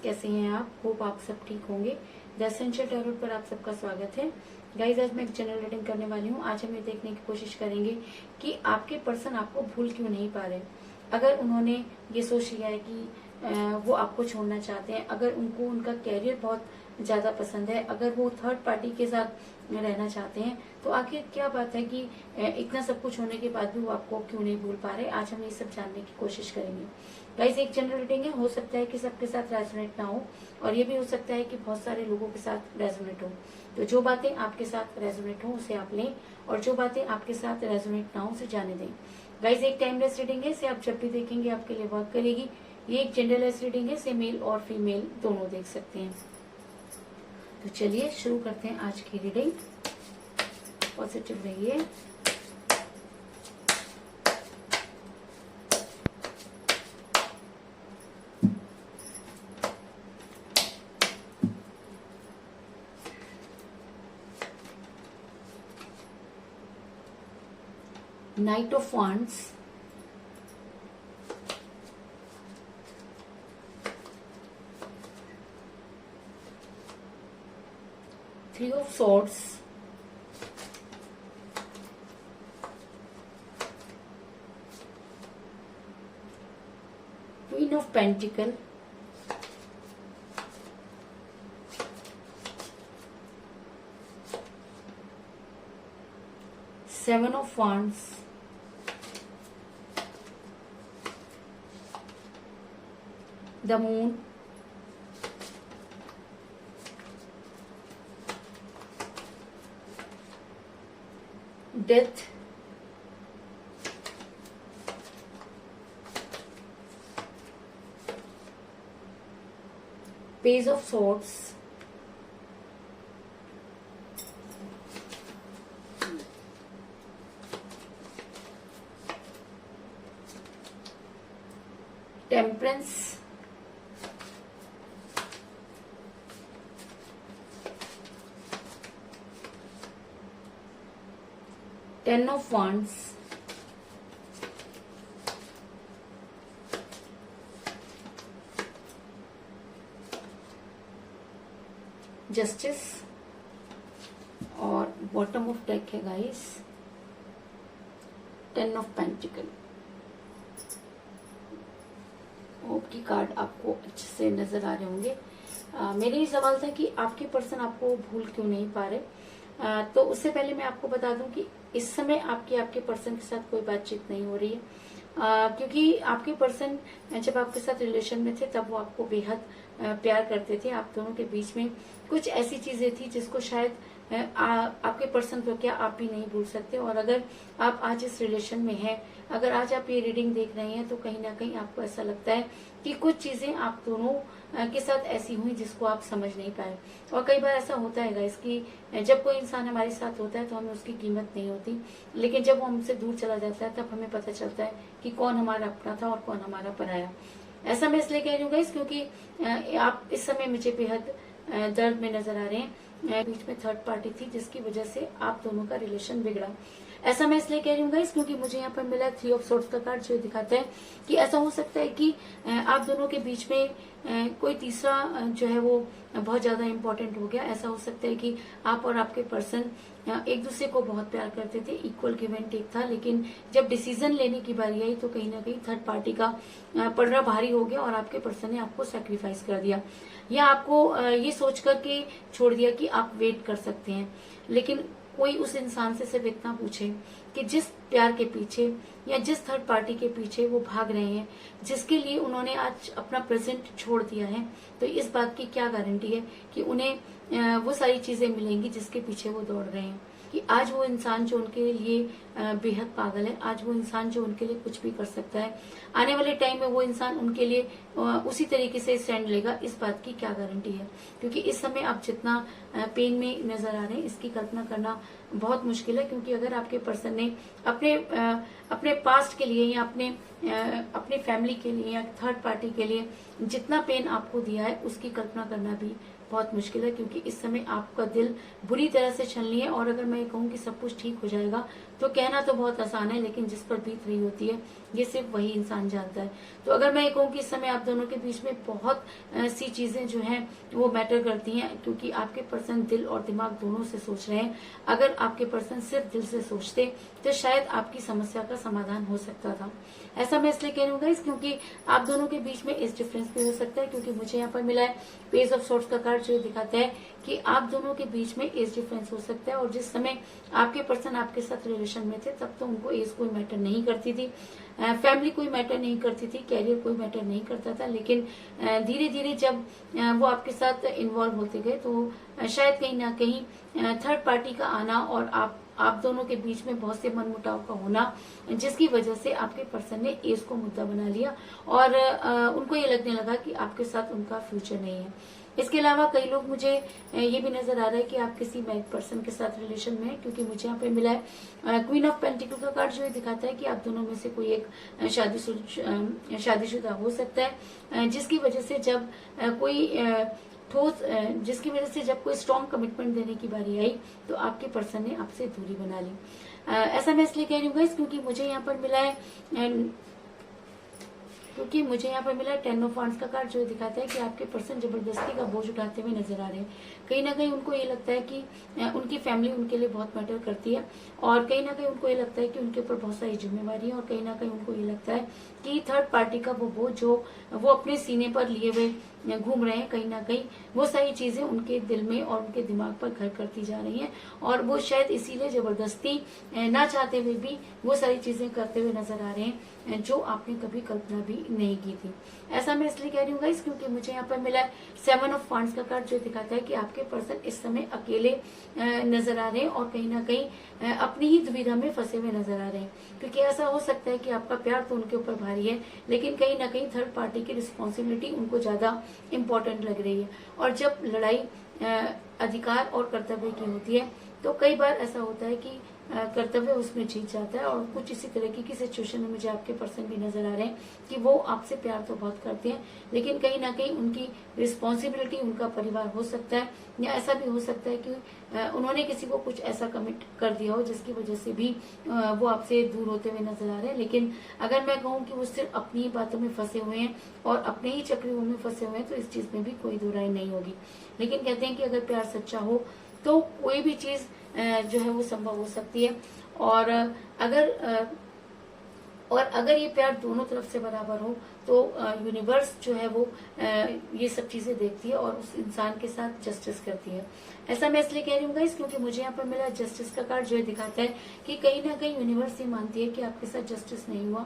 कैसे हैं आप? होप आप सब ठीक होंगे। द एसेंशियल टैरोट पर आप सबका स्वागत है। गाइज, आज मैं एक जनरल रीडिंग करने वाली हूँ। आज हम ये देखने की कोशिश करेंगे कि आपके पर्सन आपको भूल क्यों नहीं पा रहे। अगर उन्होंने ये सोच लिया है कि वो आपको छोड़ना चाहते हैं, अगर उनको उनका कैरियर बहुत ज्यादा पसंद है, अगर वो थर्ड पार्टी के साथ रहना चाहते हैं, तो आखिर क्या बात है कि इतना सब कुछ होने के बाद भी वो आपको क्यों नहीं भूल पा रहे। आज हम ये सब जानने की कोशिश करेंगे। गाइस, एक जनरल रीडिंग है, हो सकता है कि सबके साथ रेजोनेट ना हो, और ये भी हो सकता है कि बहुत सारे लोगों के साथ रेजोनेट हो। तो जो बातें आपके साथ रेजोनेट हो उसे आप लें, और जो बातें आपके साथ रेजोनेट ना हो उसे जाने दें। गाइस, एक टाइमलेस रीडिंग है, इसे आप जब भी देखेंगे आपके लिए वर्क करेगी। ये एक जेंडरलेस रीडिंग है, इसे मेल और फीमेल दोनों देख सकते हैं। तो चलिए शुरू करते हैं आज की रीडिंग। पॉजिटिव रहिए। Knight of Wands, Three of Swords, Queen of Pentacles, Seven of Wands, the Moon, Death, Page of Swords, Temperance, Ten of Wands, justice, और बॉटम ऑफ डेक है guys ten of pentacle. Hope की card आपको अच्छे से नजर आ रहे होंगे। मेरा ये सवाल था कि आपके पर्सन आपको भूल क्यों नहीं पा रहे। तो उससे पहले मैं आपको बता दूं कि इस समय आपके पर्सन के साथ कोई बातचीत नहीं हो रही है। क्योंकि आपके पर्सन जब आपके साथ रिलेशन में थे तब वो आपको बेहद प्यार करते थे। आप दोनों के बीच में कुछ ऐसी चीजें थी जिसको शायद आपके पर्सन तो क्या आप भी नहीं भूल सकते। और अगर आप आज इस रिलेशन में हैं, अगर आज आप ये रीडिंग देख रहे हैं, तो कहीं ना कहीं आपको ऐसा लगता है कि कुछ चीजें आप दोनों के साथ ऐसी हुई जिसको आप समझ नहीं पाए। और कई बार ऐसा होता है गाइस कि जब कोई इंसान हमारे साथ होता है तो हमें उसकी कीमत नहीं होती, लेकिन जब वो हमसे दूर चला जाता है तब हमें पता चलता है कि कौन हमारा अपना था और कौन हमारा पराया। ऐसा मैं इसलिए कह रही हूँ गाइस क्योंकि आप इस समय मुझे बेहद दर्द में नजर आ रहे हैं। बीच में थर्ड पार्टी थी जिसकी वजह से आप दोनों का रिलेशन बिगड़ा। ऐसा मैं इसलिए कह रही हूँ गाइस क्योंकि मुझे यहाँ पर मिला थ्री ऑफ सोर्ड्स का कार्ड, जो दिखाता है कि ऐसा हो सकता है कि आप दोनों के बीच में कोई तीसरा जो है वो बहुत ज्यादा इम्पोर्टेंट हो गया। ऐसा हो सकता है कि आप और आपके पर्सन एक दूसरे को बहुत प्यार करते थे, इक्वल गिव एंड टेक था, लेकिन जब डिसीजन लेने की बारी आई तो कहीं ना कहीं थर्ड पार्टी का पलड़ा भारी हो गया और आपके पर्सन ने आपको सेक्रीफाइस कर दिया, या आपको ये सोच करके छोड़ दिया कि आप वेट कर सकते हैं। लेकिन कोई उस इंसान से सिर्फ इतना पूछे कि जिस प्यार के पीछे या जिस थर्ड पार्टी के पीछे वो भाग रहे हैं, जिसके लिए उन्होंने आज अपना प्रेजेंट छोड़ दिया है, तो इस बात की क्या गारंटी है कि उन्हें वो सारी चीजें मिलेंगी जिसके पीछे वो दौड़ रहे हैं। कि आज वो इंसान जो उनके लिए बेहद पागल है, आज वो इंसान जो उनके लिए कुछ भी कर सकता है, आने वाले टाइम में वो इंसान उनके लिए उसी तरीके से स्टैंड लेगा, इस बात की क्या गारंटी है। क्योंकि इस समय आप जितना पेन में नजर आ रहे हैं इसकी कल्पना करना बहुत मुश्किल है। क्योंकि अगर आपके पर्सन ने अपने पास्ट के लिए या अपने फैमिली के लिए या थर्ड पार्टी के लिए जितना पेन आपको दिया है उसकी कल्पना करना भी बहुत मुश्किल है, क्योंकि इस समय आपका दिल बुरी तरह से छलनी है। और अगर मैं कहूँ कि सब कुछ ठीक हो जाएगा तो कहना तो बहुत आसान है, लेकिन जिस पर बीत रही होती है ये सिर्फ वही इंसान जानता है। तो अगर मैं कहूँ कि इस समय आप दोनों के बीच में बहुत सी चीजें जो हैं वो मैटर करती हैं, क्योंकि आपके पर्सन दिल और दिमाग दोनों से सोच रहे हैं। अगर आपके पर्सन सिर्फ दिल से सोचते तो शायद आपकी समस्या का समाधान हो सकता था। ऐसा मैं इसलिए कह रही हूँ गाइस, क्योंकि आप दोनों के बीच में इस डिफरेंस भी हो सकता है, क्योंकि मुझे यहाँ पर मिला है पेज ऑफ सोर्ट्स का कार्ड, जो दिखाता है कि आप दोनों के बीच में एज डिफरेंस हो सकता है। और जिस समय आपके पर्सन आपके साथ रिलेशन में थे तब तो उनको एज कोई मैटर नहीं करती थी, फैमिली कोई मैटर नहीं करती थी, कैरियर कोई मैटर नहीं करता था। लेकिन धीरे धीरे जब वो आपके साथ इन्वॉल्व होते गए तो शायद कहीं ना कहीं थर्ड पार्टी का आना और आप दोनों के बीच में बहुत से मनमुटाव का होना, जिसकी वजह से आपके पर्सन ने एज को मुद्दा बना लिया और उनको ये लगने लगा कि आपके साथ उनका फ्यूचर नहीं है। इसके अलावा कई लोग, मुझे ये भी नजर आ रहा है कि आप किसी मैरिड पर्सन के साथ रिलेशन में हैं, क्योंकि मुझे यहाँ पे मिला है क्वीन ऑफ पेंटिकल का कार्ड, जो दिखाता है कि आप दोनों में से कोई एक शादीशुदा हो सकता है, जिसकी वजह से जब कोई जिसकी वजह से जब कोई स्ट्रॉन्ग कमिटमेंट देने की बारी आई तो आपके पर्सन ने आपसे दूरी बना ली। ऐसा मैं इसलिए कह रही हूँ क्योंकि मुझे यहाँ पर मिला है 10 ऑफ वांड्स का कार्ड, जो दिखाता है कि आपके पर्सन जबरदस्ती का बोझ उठाते हुए नजर आ रहे हैं। कहीं ना कहीं उनको ये लगता है कि उनकी फैमिली उनके लिए बहुत मैटर करती है, और कहीं ना कहीं उनको ये लगता है कि उनके ऊपर बहुत सारी जिम्मेवारी है, और कहीं ना कहीं उनको ये लगता है कि थर्ड पार्टी का वो बोझ जो वो अपने सीने पर लिए हुए घूम रहे हैं, कहीं ना कहीं वो सारी चीजें उनके दिल में और उनके दिमाग पर घर करती जा रही हैं, और वो शायद इसीलिए जबरदस्ती ना चाहते हुए भी वो सारी चीजें करते हुए नजर आ रहे हैं जो आपने कभी कल्पना भी नहीं की थी। ऐसा मैं इसलिए कह रही हूँ गाइस क्योंकि मुझे यहाँ पर मिला 7 ऑफ वांड्स का कार्ड, जो दिखाता है कि आपके पर्सन इस समय अकेले नजर आ रहे हैं और कहीं ना कहीं अपनी ही दुविधा में फंसे हुए नजर आ रहे हैं। क्योंकि ऐसा हो सकता है कि आपका प्यार तो उनके ऊपर भारी है, लेकिन कहीं ना कहीं थर्ड पार्टी की रिस्पॉन्सिबिलिटी उनको ज्यादा इम्पोर्टेंट लग रही है। और जब लड़ाई अधिकार और कर्तव्य की होती है तो कई बार ऐसा होता है कि कर्तव्य उसमें जीत जाता है, और कुछ इसी तरह की सिचुएशन में मुझे आपके पर्सन भी नजर आ रहे हैं कि वो आपसे प्यार तो बहुत करते हैं, लेकिन कहीं ना कहीं उनकी रिस्पॉन्सिबिलिटी उनका परिवार हो सकता है, या ऐसा भी हो सकता है कि उन्होंने किसी को कुछ ऐसा कमिट कर दिया हो जिसकी वजह से भी वो आपसे दूर होते हुए नजर आ रहे हैं। लेकिन अगर मैं कहूँ कि वो सिर्फ अपनी ही बातों में फंसे हुए हैं और अपने ही चक्रव्यूह में फंसे हुए हैं तो इस चीज में भी कोई दो राय नहीं होगी। लेकिन कहते हैं कि अगर प्यार सच्चा हो तो कोई भी चीज जो है वो संभव हो सकती है, और अगर ये प्यार दोनों तरफ से बराबर हो तो यूनिवर्स जो है वो ये सब चीजें देखती है और उस इंसान के साथ जस्टिस करती है। ऐसा मैं इसलिए कह रही हूँ गाइस क्योंकि मुझे यहाँ पर मिला जस्टिस का कार्ड, जो दिखाता है कि कहीं ना कहीं यूनिवर्स ये मानती है कि आपके साथ जस्टिस नहीं हुआ,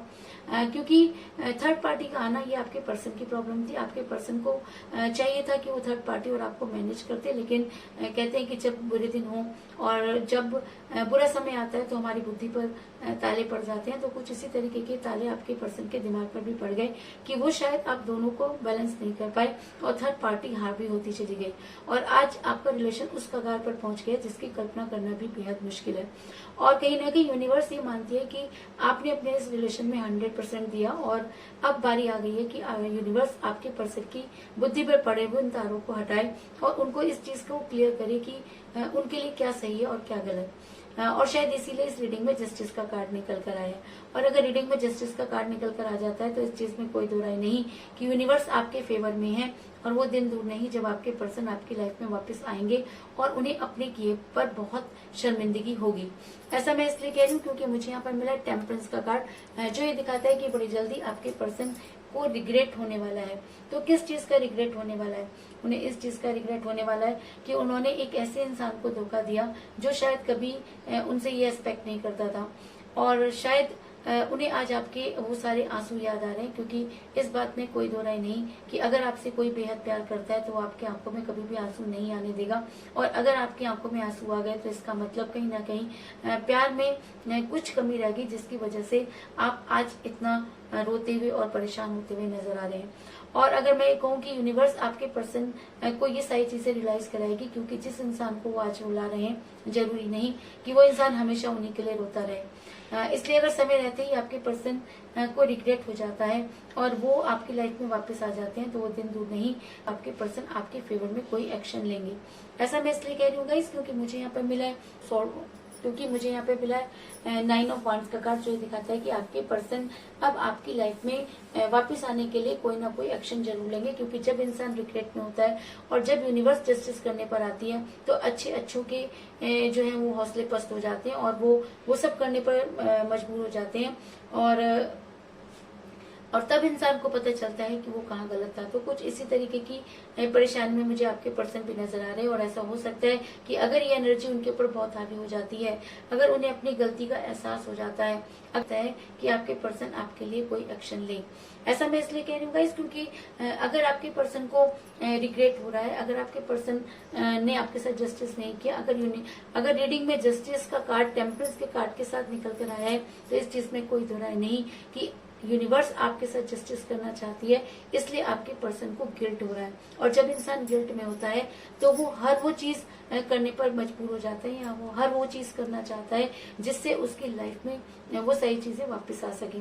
क्योंकि थर्ड पार्टी का आना ये आपके पर्सन की प्रॉब्लम थी। आपके पर्सन को चाहिए था कि वो थर्ड पार्टी और आपको मैनेज करते, लेकिन कहते हैं कि जब बुरे दिन हो और जब बुरा समय आता है तो हमारी बुद्धि पर ताले पड़ जाते हैं। तो कुछ इसी तरीके के ताले आपके पर्सन के दिमाग पर भी पड़ गए कि वो शायद आप दोनों को बैलेंस नहीं कर पाए और थर्ड पार्टी हार भी होती चली गई, और आज आपका रिलेशन उस कगार पर पहुंच गया जिसकी कल्पना करना भी बेहद मुश्किल है। और कहीं ना कहीं यूनिवर्स ये मानती है कि आपने अपने इस रिलेशन में 100% दिया, और अब बारी आ गई है कि यूनिवर्स आपके पर्सन की बुद्धि पर पड़े हुए उन तारों को हटाए और उनको इस चीज को क्लियर करे कि उनके लिए क्या सही है और क्या गलत। और शायद इसीलिए इस रीडिंग में जस्टिस का कार्ड निकल कर आया। और अगर रीडिंग में जस्टिस का कार्ड निकल कर आ जाता है तो इस चीज में कोई दो राय नहीं कि यूनिवर्स आपके फेवर में है, और वो दिन दूर नहीं जब आपके पर्सन आपकी लाइफ में वापस आएंगे और उन्हें अपने किए पर बहुत शर्मिंदगी होगी। ऐसा मैं इसलिए कह रही हूँ क्योंकि मुझे यहाँ पर मिला टेम्परेंस का कार्ड, जो ये दिखाता है कि बड़ी जल्दी आपके पर्सन को रिग्रेट होने वाला है। तो किस चीज का रिग्रेट होने वाला है? उन्हें इस चीज का रिग्रेट होने वाला है कि उन्होंने एक ऐसे इंसान को धोखा दिया जो शायद कभी उनसे ये एक्सपेक्ट नहीं करता था, और शायद उन्हें आज आपके वो सारे आंसू याद आ रहे हैं, क्योंकि इस बात में कोई दो राय नहीं कि अगर आपसे कोई बेहद प्यार करता है तो वो आपकी आंखों में कभी भी आंसू नहीं आने देगा, और अगर आपकी आंखों में आंसू आ गए तो इसका मतलब कहीं ना कहीं प्यार में कुछ कमी रहेगी जिसकी वजह से आप आज इतना रोते हुए और परेशान होते हुए नजर आ रहे हैं। और अगर मैं ये कहूँ कि यूनिवर्स आपके पर्सन को ये सारी चीजें रियलाइज कराएगी, क्योंकि जिस इंसान को वो आज रुला रहे हैं जरूरी नहीं कि वो इंसान हमेशा उन्हीं के लिए रोता रहे। इसलिए अगर समय रहते ही आपके पर्सन को रिग्रेट हो जाता है और वो आपकी लाइफ में वापस आ जाते हैं, तो वो दिन दूर नहीं आपके पर्सन आपके फेवर में कोई एक्शन लेंगे। ऐसा मैं इसलिए कह रही हूँ गाइस, क्योंकि मुझे यहाँ पर मिला है नाइन ऑफ वांड्स का कार्ड, जो दिखाता है कि आपके पर्सन अब आपकी लाइफ में वापस आने के लिए कोई ना कोई एक्शन जरूर लेंगे। क्योंकि जब इंसान रिग्रेट में होता है और जब यूनिवर्स जस्टिस करने पर आती है, तो अच्छों के जो है वो हौसले पस्त हो जाते हैं और वो सब करने पर मजबूर हो जाते हैं। और तब इंसान को पता चलता है कि वो कहाँ गलत था। तो कुछ इसी तरीके की परेशानी में मुझे आपके पर्सन भी नजर आ रहे हैं। और ऐसा हो सकता है कि अगर ये एनर्जी उनके ऊपर बहुत हावी हो जाती है, अगर उन्हें अपनी गलती का एहसास हो जाता है कि आपके पर्सन आपके लिए कोई एक्शन ले। ऐसा मैं इसलिए कह रही हूँ गाइस, क्योंकि अगर आपके पर्सन को रिग्रेट हो रहा है, अगर आपके पर्सन ने आपके साथ जस्टिस नहीं किया, अगर रीडिंग में जस्टिस का कार्ड टेम्परेंस के कार्ड के साथ निकल कर आया है, तो इस चीज में कोई दो राय नहीं कि यूनिवर्स आपके साथ जस्टिस करना चाहती है, इसलिए आपके पर्सन को गिल्ट हो रहा है। और जब इंसान गिल्ट में होता है तो वो हर वो चीज करने पर मजबूर हो जाता है, या वो हर वो चीज करना चाहता है जिससे उसकी लाइफ में वो सही चीजें वापस आ सके।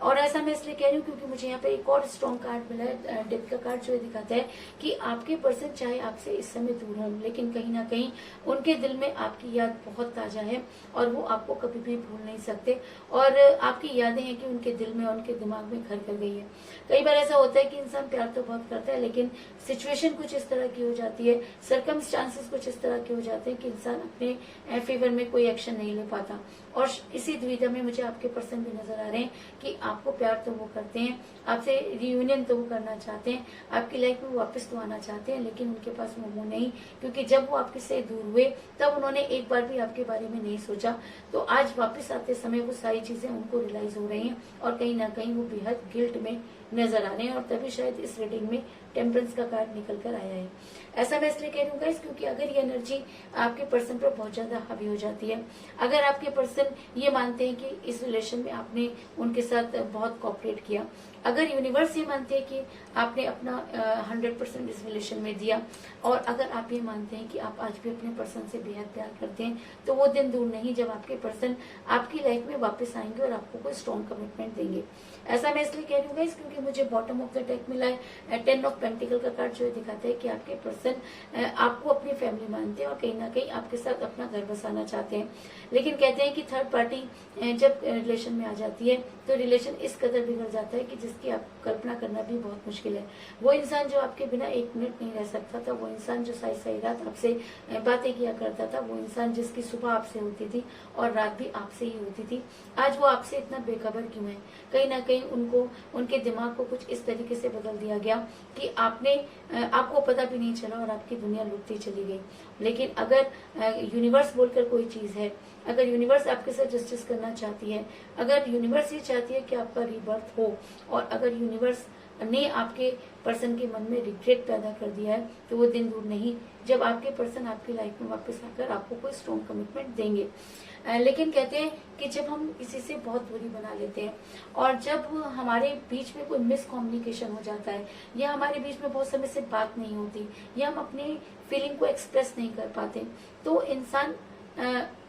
और ऐसा मैं इसलिए कह रही हूँ क्योंकि मुझे यहाँ पे एक और स्ट्रॉन्ग कार्ड मिला है, डेथ का कार्ड, जो दिखाता है कि आपके पर्सन चाहे आपसे इस समय दूर हों, लेकिन कहीं ना कहीं उनके दिल में आपकी याद बहुत ताजा है और वो आपको कभी भी भूल नहीं सकते। और आपकी यादें हैं कि उनके दिल में और उनके दिमाग में घर कर गई है। कई बार ऐसा होता है कि इंसान प्यार तो बहुत करता है, लेकिन सिचुएशन कुछ इस तरह की हो जाती है, सर्कमस्टांसेस कुछ इस तरह के हो जाते हैं कि इंसान अपने फेवर में कोई एक्शन नहीं ले पाता। और इसी दुविधा में मुझे आपके पर्सन भी नजर आ रहे हैं कि आपको प्यार तो वो करते हैं, आपसे रियूनियन तो वो करना चाहते हैं, आपकी लाइफ में वापस तो आना चाहते हैं, लेकिन उनके पास वो मुंह नहीं, क्योंकि जब वो आपके से दूर हुए तब उन्होंने एक बार भी आपके बारे में नहीं सोचा। तो आज वापस आते समय वो सारी चीजें उनको रियलाइज हो रही हैं और कहीं ना कहीं वो बेहद गिल्ट में नजर आ रहे हैं। और तभी शायद इस रीडिंग में टेम्परेंस का कार्ड निकल कर आया है। ऐसा मैं इसलिए कह रही हूँ गाइस, क्योंकि अगर ये एनर्जी आपके पर्सन पर बहुत ज्यादा हावी हो जाती है, अगर आपके पर्सन ये मानते हैं कि इस रिलेशन में आपने उनके साथ बहुत कोऑपरेट किया, अगर यूनिवर्स ये मानते हैं कि आपने अपना 100% इस रिलेशन में दिया, और अगर आप ये मानते हैं कि आप आज भी अपने पर्सन से बेहद प्यार करते हैं, तो वो दिन दूर नहीं जब आपके पर्सन आपकी लाइफ में वापस आएंगे और आपको कोई स्ट्रॉन्ग कमिटमेंट देंगे। ऐसा मैं इसलिए कह रही हूँ गाइस, क्योंकि मुझे बॉटम ऑफ द डेक मिला है 10 ऑफ पेंटिकल का कार्ड, जो दिखाता है कि आपके पर्सन आपको अपनी फैमिली मानते हैं और कहीं ना कहीं आपके साथ अपना घर बसाना चाहते हैं। लेकिन कहते हैं कि थर्ड पार्टी जब रिलेशन में आ जाती है तो रिलेशन इस कदर बिगड़ जाता है कि जिसकी आप कल्पना करना भी बहुत मुश्किल है। वो इंसान जो आपके बिना एक मिनट नहीं रह सकता था, वो इंसान जो सारी रात आपसे बातें किया करता था, वो इंसान जिसकी सुबह आपसे होती थी और रात भी आपसे ही होती थी, आज वो आपसे इतना बेखबर क्यों है? कहीं ना कहीं उनके दिमाग को कुछ इस तरीके से बदल दिया गया कि आपको पता भी नहीं चला और आपकी दुनिया लुटती चली गई। लेकिन अगर यूनिवर्स बोलकर कोई चीज है, अगर यूनिवर्स आपके साथ जस्टिस करना चाहती है, अगर यूनिवर्स ये चाहती है कि आपका रीबर्थ हो, और अगर यूनिवर्स ने आपके पर्सन के मन में रिग्रेट पैदा कर दिया है, तो वो दिन दूर नहीं जब आपके पर्सन आपकी लाइफ में वापस आकर आपको कोई स्ट्रॉन्ग कमिटमेंट देंगे। लेकिन कहते हैं कि जब हम किसी से बहुत दूरी बना लेते हैं और जब हमारे बीच में कोई मिसकम्युनिकेशन हो जाता है, या हमारे बीच में बहुत समय से बात नहीं होती, या हम अपनी फीलिंग को एक्सप्रेस नहीं कर पाते, तो इंसान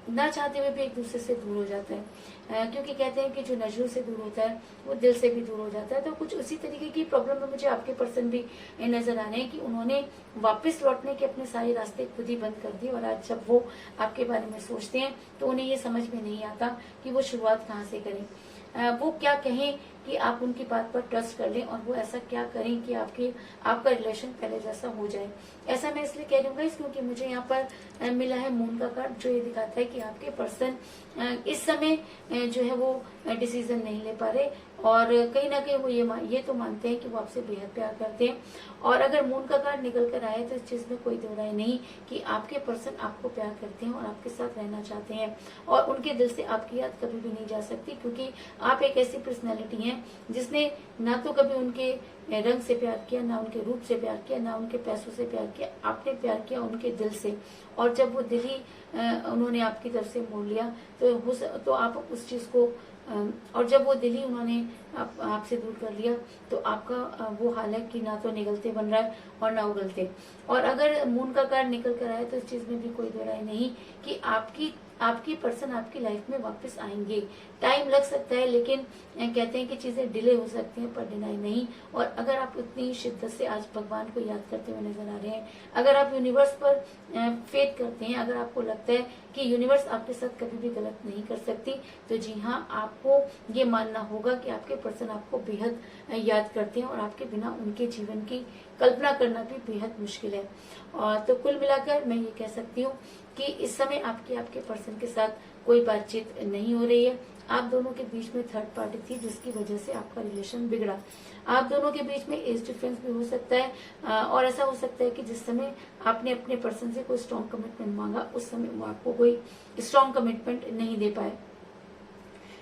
ना चाहते हुए भी एक दूसरे से दूर हो जाता है। क्योंकि कहते हैं कि जो नजरों से दूर होता है वो दिल से भी दूर हो जाता है। तो कुछ उसी तरीके की प्रॉब्लम में मुझे आपके पर्सन भी नजर आ रहे हैं कि उन्होंने वापस लौटने के अपने सारे रास्ते खुद ही बंद कर दिए, और आज जब वो आपके बारे में सोचते हैं तो उन्हें ये समझ में नहीं आता कि वो शुरुआत कहाँ से करें, वो क्या कहें कि आप उनकी बात पर ट्रस्ट कर लें, और वो ऐसा क्या करें कि आपका रिलेशन पहले जैसा हो जाए। ऐसा मैं इसलिए कह रही हूँ गाइस, क्योंकि मुझे यहाँ पर मिला है मून का कार्ड, जो ये दिखाता है कि आपके पर्सन इस समय जो है वो डिसीजन नहीं ले पा रहे, और कहीं ना कहीं वो ये तो मानते हैं कि वो आपसे बेहद प्यार करते हैं। और अगर मून का कार्ड निकल कर आए तो इस चीज में कोई दो राय नहीं कि आपके पर्सन आपको प्यार करते हैं और आपके साथ रहना चाहते हैं, और उनके दिल से आपकी याद कभी भी नहीं जा सकती, क्योंकि आप एक ऐसी पर्सनैलिटी हैं जिसने ना तो कभी उनके रंग से प्यार किया, ना उनके रूप से प्यार किया, ना उनके पैसों से प्यार किया। आपने प्यार किया उनके दिल से, और जब वो दिल ही उन्होंने आपकी तरफ से मोड़ लिया तो आप उस चीज को और जब वो दिल ही उन्होंने आपसे दूर कर लिया, तो आपका वो हाल है कि ना तो निगलते बन रहा है और ना उगलते। और अगर मून का कार्ड निकल कर आए तो इस चीज में भी कोई दो राय नहीं कि आपकी पर्सन आपकी लाइफ में वापस आएंगे। टाइम लग सकता है, लेकिन कहते हैं कि चीजें डिले हो सकती हैं पर डिनाई नहीं। और अगर आप उतनी शिद्दत से आज भगवान को याद करते हुए नजर आ रहे हैं, अगर आप यूनिवर्स पर फेथ करते हैं, अगर आपको लगता है कि यूनिवर्स आपके साथ कभी भी गलत नहीं कर सकती, तो जी हाँ, आपको ये मानना होगा कि आपके पर्सन आपको बेहद याद करते हैं और आपके बिना उनके जीवन की कल्पना करना भी बेहद मुश्किल है। और तो कुल मिलाकर मैं ये कह सकती हूँ कि इस समय आपके पर्सन के साथ कोई बातचीत नहीं हो रही है। आप दोनों के बीच में थर्ड पार्टी थी जिसकी वजह से आपका रिलेशन बिगड़ा। आप दोनों के बीच में एज डिफरेंस भी हो सकता है, और ऐसा हो सकता है कि जिस समय आपने अपने पर्सन से कोई स्ट्रॉन्ग कमिटमेंट मांगा, उस समय वो आपको कोई स्ट्रॉन्ग कमिटमेंट नहीं दे पाए।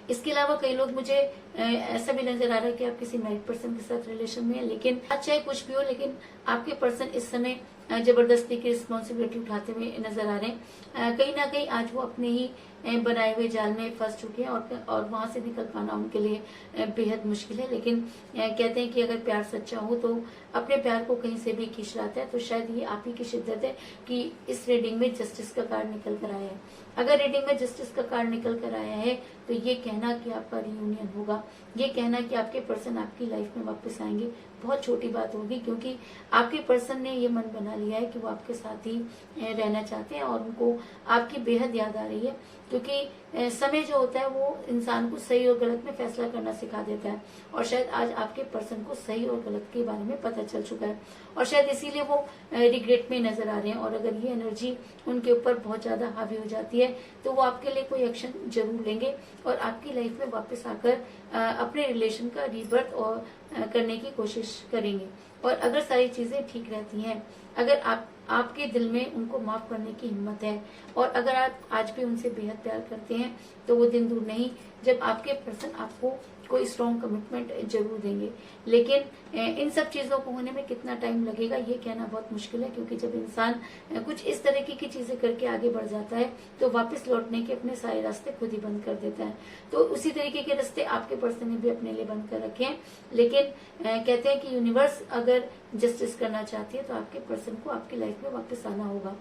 इसके अलावा कई लोग मुझे ऐसा भी नजर आ रहा है कि आप किसी मैरिड पर्सन के साथ रिलेशन में है, लेकिन चाहे कुछ भी हो, लेकिन आपके पर्सन इस समय जबरदस्ती की रिस्पॉन्सिबिलिटी उठाते हुए नजर आ रहे हैं। कहीं ना कहीं आज वो अपने ही बनाए हुए जाल में फंस चुके हैं और वहां से निकल पाना उनके लिए बेहद मुश्किल है। लेकिन कहते हैं कि अगर प्यार सच्चा हो तो अपने प्यार को कहीं से भी खींच लाता है। तो शायद ये आप ही की शिद्दत है कि इस रीडिंग में जस्टिस का कार्ड निकल कर आया है। अगर रीडिंग में जस्टिस का कार्ड निकल कर आया है तो ये कहना कि आपका रियूनियन होगा, ये कहना कि आपके पर्सन आपकी लाइफ में वापस आएंगे, बहुत छोटी बात होगी, क्योंकि आपके पर्सन ने ये मन बना लिया है कि वो आपके साथ ही रहना चाहते हैं और उनको आपकी बेहद याद आ रही है। क्योंकि समय जो होता है वो इंसान को सही और गलत में फैसला करना सिखा देता है, और शायद आज आपके पर्सन को सही और गलत के बारे में पता चल चुका है, और शायद इसीलिए वो रिग्रेट में नजर आ रहे हैं। और अगर ये एनर्जी उनके ऊपर बहुत ज्यादा हावी हो जाती है तो वो आपके लिए कोई एक्शन जरूर लेंगे और आपकी लाइफ में वापस आकर अपने रिलेशन का रीबर्थ और करने की कोशिश करेंगे। और अगर सारी चीजें ठीक रहती हैं, अगर आपके दिल में उनको माफ करने की हिम्मत है, और अगर आप आज भी उनसे बेहद प्यार करते हैं, तो वो दिन दूर नहीं जब आपके पर्सन आपको कोई स्ट्रॉन्ग कमिटमेंट जरूर देंगे। लेकिन इन सब चीजों को होने में कितना टाइम लगेगा ये कहना बहुत मुश्किल है, क्योंकि जब इंसान कुछ इस तरीके की चीजें करके आगे बढ़ जाता है तो वापस लौटने के अपने सारे रास्ते खुद ही बंद कर देता है। तो उसी तरीके के रास्ते आपके पर्सन ने भी अपने लिए बंद कर रखे हैं। लेकिन कहते हैं कि यूनिवर्स अगर जस्टिस करना चाहती है तो आपके पर्सन को आपकी लाइफ में वापस आना होगा,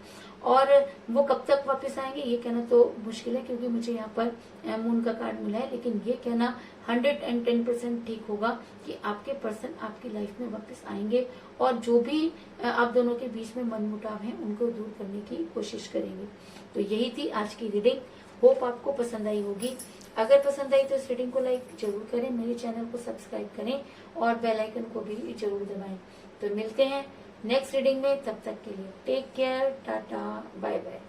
और वो कब तक वापस आएंगे ये कहना तो मुश्किल है, क्योंकि मुझे यहाँ पर मून का कार्ड मिला है। लेकिन ये कहना 110% ठीक होगा कि आपके पर्सन आपकी लाइफ में वापस आएंगे और जो भी आप दोनों के बीच में मनमुटाव है उनको दूर करने की कोशिश करेंगे। तो यही थी आज की रीडिंग। होप आपको पसंद आई होगी। अगर पसंद आई तो इस रीडिंग को लाइक जरूर करें, मेरे चैनल को सब्सक्राइब करें और बेल आइकन को भी जरूर दबाएं। तो मिलते हैं नेक्स्ट रीडिंग में, तब तक के लिए take care, tata, bye bye.